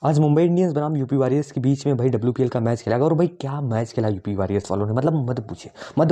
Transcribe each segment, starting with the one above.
आज मुंबई इंडियंस बनाम UP warriors के बीच में भाई डब्ल्यूपीएल का मैच खेला गया और भाई क्या मैच खेला यूपी वॉरियर्स वालों ने। मतलब मत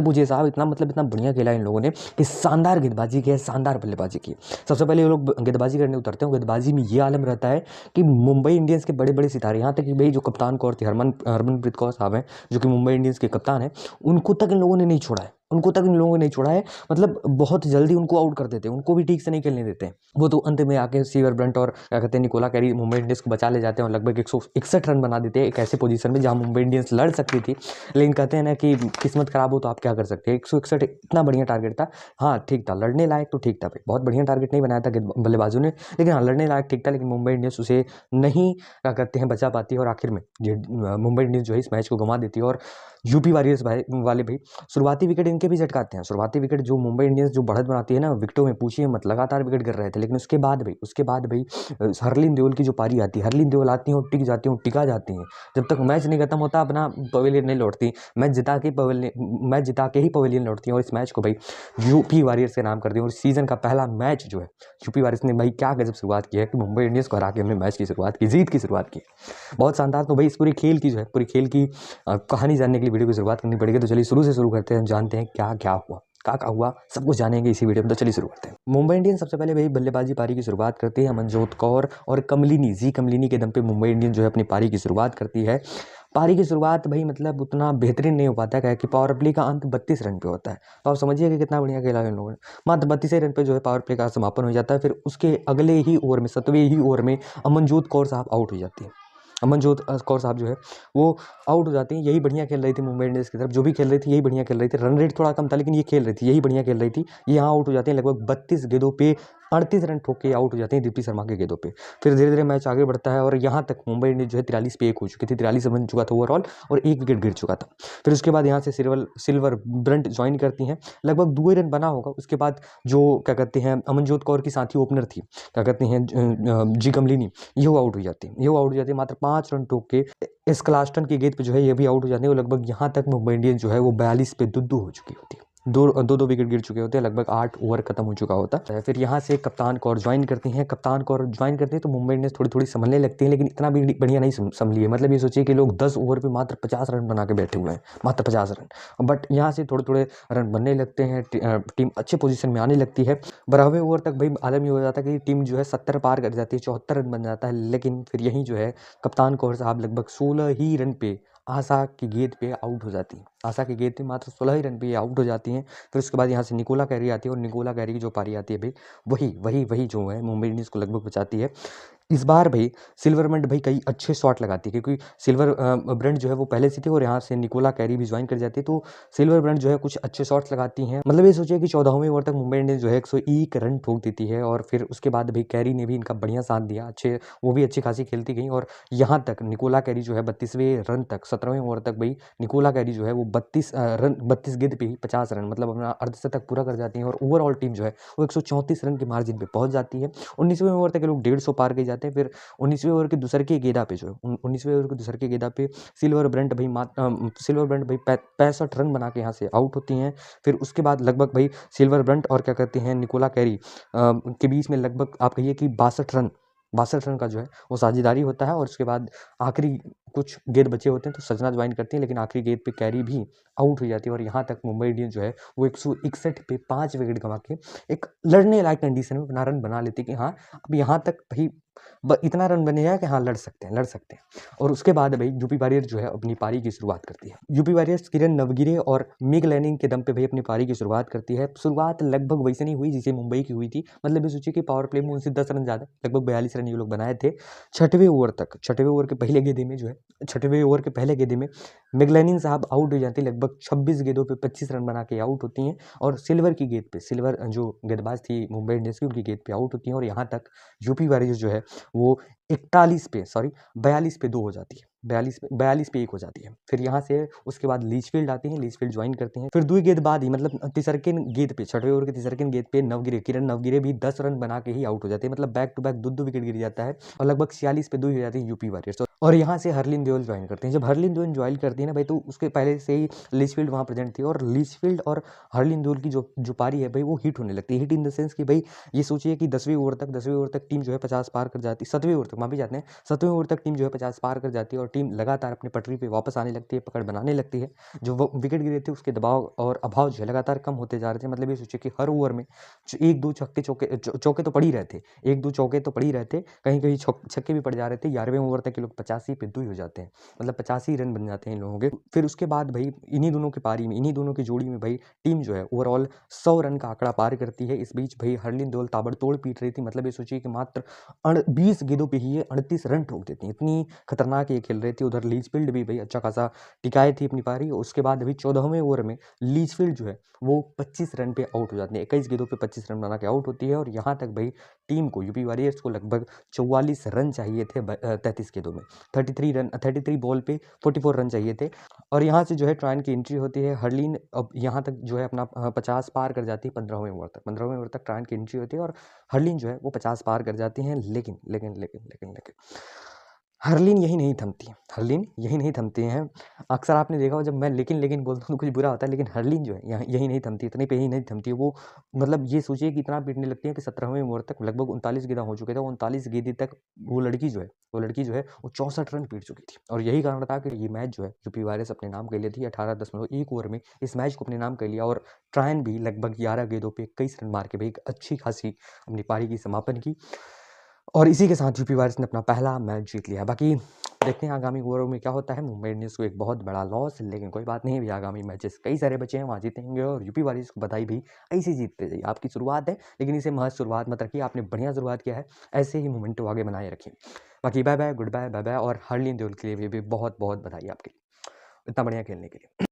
पूछिए साहब, इतना बढ़िया खेला इन लोगों ने कि शानदार गेंदबाजी की है, शानदार बल्लेबाजी की। सबसे पहले ये लोग गेंदबाजी करने उतरते हैं, गेंदबाजी में ये आलम रहता है कि मुंबई इंडियंस के बड़े बड़े सितारे, यहाँ तक कि भाई जो कप्तान कौर थे, हरमनप्रीत कौर साहब हैं जो कि मुंबई इंडियंस के कप्तान हैं, उनको तक इन लोगों ने नहीं छोड़ा है, मतलब बहुत जल्दी उनको आउट कर देते हैं, उनको भी ठीक से नहीं खेलने देते हैं। वो तो अंत में आके सीवर ब्रंट और क्या कहते हैं निकोला कैरी मुंबई इंडियंस को बचा ले जाते हैं और लगभग 161 रन बना देते हैं एक ऐसे पोजीशन में जहां मुंबई इंडियंस लड़ सकती थी। लेकिन कहते हैं ना कि किस्मत खराब हो तो आप क्या कर सकते हैं। 161 इतना बढ़िया टारगेट था। हाँ ठीक था, लड़ने लायक तो ठीक था भाई, बहुत बढ़िया टारगेट नहीं बनाया था बल्लेबाजों ने, लेकिन हाँ लड़ने लायक ठीक था। लेकिन मुंबई इंडियंस उसे नहीं क्या कहते हैं बचा पाती है और आखिर में मुंबई इंडियंस जो है इस मैच को गंवा देती है। और यूपी वॉरियर्स वाले भाई शुरुआती विकेट इनके भी झटकाते हैं। शुरुआती विकेट जो मुंबई इंडियंस जो बढ़त बनाती है ना विकेटों में, पूछिए मत, लगातार विकेट गिर रहे थे। लेकिन उसके बाद भाई हरलीन देओल की जो पारी आती है, हरलीन देओल आती हैं और टिक जाती हैं, टिका जाती हैं। जब तक मैच नहीं खत्म होता अपना पवेलियन नहीं लौटती, मैच जिता के ही पवेलियन लौटती हैं। और इस मैच को भाई यूपी वॉरियर्स के नाम कर दिया। और सीजन का पहला मैच जो है यूपी वॉरियर्स ने भाई क्या गजब शुरुआत की है कि मुंबई इंडियंस को हरा के हमने मैच की शुरुआत की, जीत की शुरुआत की, बहुत शानदार। तो भाई इस पूरी खेल की कहानी जानने के लिए वीडियो की शुरुआत करनी पड़ेगी। तो चलिए शुरू से शुरू करते हैं, जानते हैं क्या क्या हुआ सब कुछ जानेंगे इसी वीडियो में। तो चलिए शुरू करते हैं। मुंबई इंडियंस सबसे पहले भाई बल्लेबाजी पारी की शुरुआत करती है अमनजोत कौर और कमलिनी के दम पे मुंबई इंडियंस जो है अपनी पारी की शुरुआत करती है। पारी की शुरुआत भाई मतलब उतना बेहतरीन नहीं हो पाता है कि पावर प्ले का अंत 32 रन पे होता है। तो आप समझिए कि कितना बढ़िया खेला इन लोगों ने। मात्र 32 रन पे जो है पावर प्ले का समापन हो जाता है। फिर उसके अगले ही ओवर में 7वें ही ओवर में अमनजोत कौर साहब आउट हो जाती है। अमनजोत कौर साहब जो है वो आउट हो जाती हैं। यही बढ़िया खेल रही थी मुंबई इंडियंस की तरफ, जो भी खेल रही थी यही बढ़िया खेल रही थी। रन रेट थोड़ा कम था लेकिन ये खेल रही थी, यही बढ़िया खेल रही थी। ये यहाँ आउट हो जाती हैं लगभग 32 गेंदों पे 38 रन ठोक के आउट हो जाते हैं दीप्ति शर्मा के गेंदों पे। फिर धीरे धीरे मैच आगे बढ़ता है और यहाँ तक मुंबई इंडियंस जो है 43 पे 1 हो चुकी थी, 43 बन चुका था ओवरऑल और 1 विकेट गिर चुका था। फिर उसके बाद यहाँ से सिल्वर ब्रंट ज्वाइन करती हैं, लगभग 2 रन बना होगा। उसके बाद जो क्या कहते हैं अमनजोत कौर की साथी ओपनर थी, क्या कहते हैं जी कमलिनी, ये आउट हो जाती है मात्र 5 रन ठोक के। एस्कलास्टन की गेंद पे जो है ये भी आउट हो जाते हैं। वो लगभग यहाँ तक मुंबई इंडियंस जो है वो 42 पे दो हो चुकी होती है। दो विकेट गिर चुके होते हैं, लगभग 8 ओवर खत्म हो चुका होता है। फिर यहाँ से कप्तान कौर ज्वाइन करती हैं। तो मुंबई इंडियंस थोड़ी थोड़ी संभलने लगती है, लेकिन इतना भी बढ़िया नहीं संभली है। मतलब ये सोचिए कि लोग 10 ओवर पे मात्र 50 रन बना के बैठे हुए हैं, मात्र 50 रन। बट यहाँ से थोड़े थोड़े रन बनने लगते हैं, टीम अच्छे पोजीशन में आने लगती है। 12वें ओवर तक भाई आलम ये हो जाता है कि टीम जो है 70 पार कर जाती है, 74 रन बन जाता है। लेकिन फिर यहीं जो है कप्तान कौर साहब लगभग 16 ही रन पे आशा की गेंद पे आउट हो जाती हैं। आशा की गेंद पे मात्र 16 ही रन पे आउट हो जाती हैं। फिर उसके बाद यहाँ से निकोला कैरी आती है और निकोला कैरी की जो पारी आती है भाई वही जो है मुंबई इंडियंस को लगभग बचाती है। इस बार भाई सिल्वर ब्रंट भाई कई अच्छे शॉट लगाती है, क्योंकि सिल्वर ब्रंट जो है वो पहले से थी और यहाँ से निकोला कैरी भी ज्वाइन कर जाती है। तो सिल्वर ब्रंट जो है कुछ अच्छे शॉट्स लगाती हैं। मतलब ये सोचिए कि 14वें ओवर तक मुंबई इंडियंस जो है 101 रन ठोक देती है। और फिर उसके बाद भाई कैरी ने भी इनका बढ़िया साथ दिया, वो भी अच्छी खासी खेलती गई। और यहाँ तक निकोला कैरी जो है 32वें रन तक, 17वें ओवर तक भाई निकोला कैरी जो है वो 32 गेंद पे ही 50 रन, मतलब अपना अर्धशतक पूरा कर जाती है। और ओवरऑल टीम जो है वो 134 रन के मार्जिन पे पहुंच जाती है। 19वें ओवर तक ये लोग 150 पार कर जाते हैं। फिर 19वें ओवर के दूसरे की गेंदा पे जो है 19वें ओवर के दूसरे की गेंदा पे सिल्वर ब्रंट भाई 65 रन बना के यहाँ से आउट होती हैं। फिर उसके बाद लगभग भाई सिल्वर ब्रंट और क्या कहते हैं निकोला कैरी के बीच में लगभग आप कहिए कि 62 रन का जो है वो साझेदारी होता है। और उसके बाद आखिरी कुछ गेंद बचे होते हैं तो सजना ज्वाइन करती है, लेकिन आखिरी गेंद पे कैरी भी आउट हो जाती है। और यहाँ तक मुंबई इंडियंस जो है वो 161 पे 5 विकेट गंवा के एक लड़ने लायक कंडीशन में अपना रन बना लेती है कि हाँ अब यहाँ तक भाई इतना रन बनेगा कि हाँ लड़ सकते हैं। और उसके बाद भाई यूपी वॉरियर्स जो है अपनी पारी की शुरुआत करती है। यूपी वॉरियर्स किरण नवगिरे और मिग लैनिंग के दम पे भाई अपनी पारी की शुरुआत करती है। शुरुआत लगभग वैसे नहीं हुई जैसे मुंबई की हुई थी। मतलब ये सोचिए कि पावर प्ले में उनसे 10 रन ज़्यादा, लगभग 42 रन ये लोग बनाए थे। छठवें ओवर के पहले गेंदे में जो है, छठवें ओवर के पहले गेंदे में मिगलैनिंग साहब आउट हो जाती है, लगभग 26 गेंदों पे 25 रन बना के आउट होती हैं। और सिल्वर जो गेंदबाज थी मुंबई इंडियंस की, उनकी गेंद पे आउट होती हैं। और यहाँ तक यूपी वॉरियर्स जो है वो 42 पे 2 हो जाती है, 42 पे 1 हो जाती है। फिर यहाँ से उसके बाद लीचफील्ड आती है, लीचफील्ड ज्वाइन करते हैं। फिर 2 गेंद बाद ही मतलब तिसरकिन गेंद पे, छठवें ओवर के तिसरकिन गेंद पे किरण नवगिरे भी 10 रन बना के ही आउट हो जाते हैं। मतलब बैक टू बैक 2 विकेट गिर जाता है और लगभग 46 पे 2 हो जाती है यूपी वॉरियर्स। और यहाँ से हरलीन देओल ज्वाइन करते हैं। जब हरलीन देओल ज्वाइन करती है ना भाई, तो उसके पहले से ही लिचफील्ड वहाँ प्रेजेंट थी, और लिचफील्ड और हरलीन देओल की जो जो पारी है भाई, वो हिट होने लगती है। हिट इन द सेंस कि भाई ये सोचिए कि 10वीं ओवर तक टीम जो है 50 पार कर जाती है। 7वीं ओवर तक माफी जाते हैं, 7वीं ओवर तक टीम जो है 50 पार कर जाती है, और टीम लगातार अपनी पटरी पे वापस आने लगती है, पकड़ बनाने लगती है। जो वो विकेट गिरे थे उसके दबाव और अभाव जो है लगातार कम होते जा रहे थे। मतलब ये सोचिए कि हर ओवर में एक दो चौके तो पड़ ही रहे थे, एक दो चौके तो पड़ ही रहे थे, कहीं कहीं छक्के भी पड़ जा रहे थे। 11वें ओवर तक ये लोग 85 पे दू ही हो जाते हैं, मतलब 85 रन बन जाते हैं इन लोगों के। फिर उसके बाद भाई इन्हीं दोनों की पारी में, इन्हीं दोनों की जोड़ी में भाई टीम जो है ओवरऑल 100 रन का आंकड़ा पार करती है। इस बीच भाई हरलीन देओल ताबड़तोड़ पीट रही थी। मतलब ये सोचिए कि मात्र 20 गेंदों पे ही ये 38 रन ठोक देती हैं, इतनी खतरनाक ये खेल रही थी। उधर लीचफील्ड भी भाई अच्छा खासा टिकाए थी अपनी पारी। उसके बाद अभी 14वें ओवर में लीचफील्ड जो है वो 25 रन पे आउट हो जाती है, 21 गेंदों पे 25 रन बना के आउट होती है। और यहाँ तक भाई टीम को, यूपी वॉरियर्स को लगभग 44 रन चाहिए थे 33 गेंदों में। 33 बॉल पे 44 रन चाहिए थे। और यहाँ से जो है ट्रायन की एंट्री होती है। हरलीन अब यहाँ तक जो है अपना 50 पार कर जाती है 15वें ओवर तक। 15वें ओवर तक ट्रायन की एंट्री होती है और हरलीन जो है वो 50 पार कर जाती हैं। लेकिन लेकिन लेकिन लेकिन लेकिन हरलीन यही नहीं थमती, हरलीन यही नहीं थमती हैं। अक्सर आपने देखा हो जब मैं लेकिन बोलता हूँ तो कुछ बुरा होता है, लेकिन हरलीन जो है यही नहीं थमती, इतने पे ही नहीं थमती है वो। मतलब ये सोचिए कि इतना पीटने लगती है कि 17वें ओवर तक लगभग 39 गेंदा हो चुके थे। 39 गेंदे तक वो 64 रन पीट चुकी थी। और यही कारण था कि ये मैच जो है यूपी वॉरियर्स अपने नाम कर लेती है। 18.1 ओवर में इस मैच को अपने नाम कर लिया, और ट्रायन भी लगभग 11 गेंदों पे 21 रन मार के भाई एक अच्छी खासी अपनी पारी की समापन की। और इसी के साथ यूपी वॉरियर्स ने अपना पहला मैच जीत लिया। बाकी देखते हैं आगामी ओवरों में क्या होता है। मुंबई इंडियंस को एक बहुत बड़ा लॉस, लेकिन कोई बात नहीं, अभी आगामी मैचेस कई सारे बचे हैं, वहाँ जीतेंगे। और यूपी वॉरियर्स को बधाई भी, ऐसे ही जीतते जाइए। आपकी शुरुआत है, लेकिन इसे महज शुरुआत मत रखिए, आपने बढ़िया शुरुआत किया है, ऐसे ही मोमेंटो आगे बनाए रखिए। बाकी bye bye, goodbye, bye bye. और हरलीन देओल के लिए भी बहुत बहुत बधाई आपकी, इतना बढ़िया खेलने के लिए।